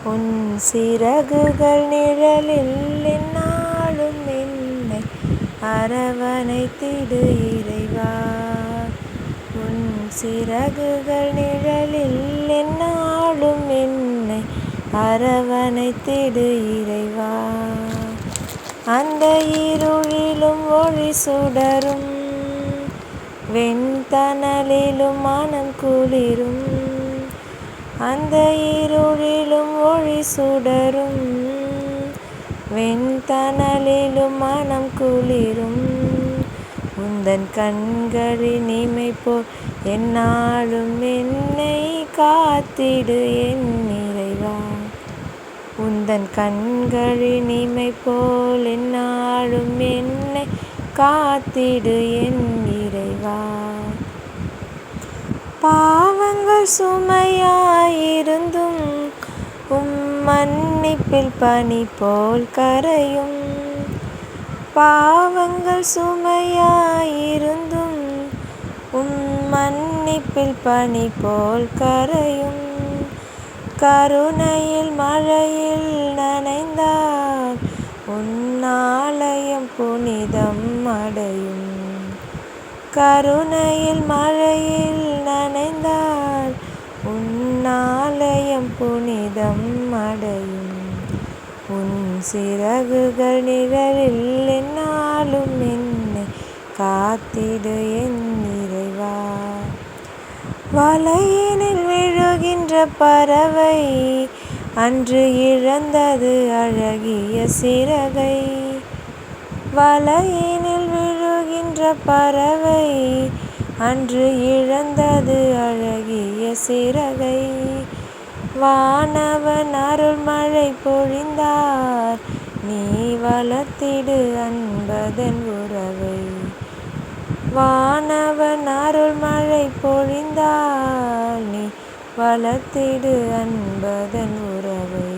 உன் சிறகுகள் நிழலில் எந்நாளும் என்னை அரவணைத்திடு இறைவா. உன் சிறகுகள் நிழலில் எந்நாளும் என்னை அரவணைத்திடு இறைவா. அந்த இருளிலும் ஒளி சுடரும், வெண்தணலிலும் மனம் குளிரும். அந்த இருளிலும் ஒளி சுடரும், வெண்தணலிலும் மனம் குளிரும். உந்தன் கண்களின் இமை போல் எந்நாளும் என்னை காத்திடு என் இறைவா. உந்தன் கண்களின் இமை போல் எந்நாளும் என்னை காத்திடு என் இறைவா. பாவங்கள் சுமையாயிருந்தும் மன்னிப்பில் பனி போல் கரையும். பாவங்கள் சுமையாயிருந்தும் மன்னிப்பில் பனி போல் கரையும். கருணையில் மழையில் நனைந்தால் உன் ஆலயம் புனிதம் அடையும். கருணையில் மழையில் நனைந்தால் உன் ஆலயம் புனிதம் அடையும். உன் சிறகுகள் நிழலில் எந்நாளும் என்னை காத்திடு என் இறைவா. வலையினில் விழுகின்ற பறவை அன்று இழந்தது அழகிய சிறகை. வலையினில் விழுகின்ற பறவை அன்று இழந்தது அழகிய சிறகை. வானவன் அருள்மழை பொழிந்தார், நீ வளர்த்திடு அன்பதன் உறவை. வானவன் அருள்மழை பொழிந்தால், நீ வளர்த்திடு அன்பதன் உறவை.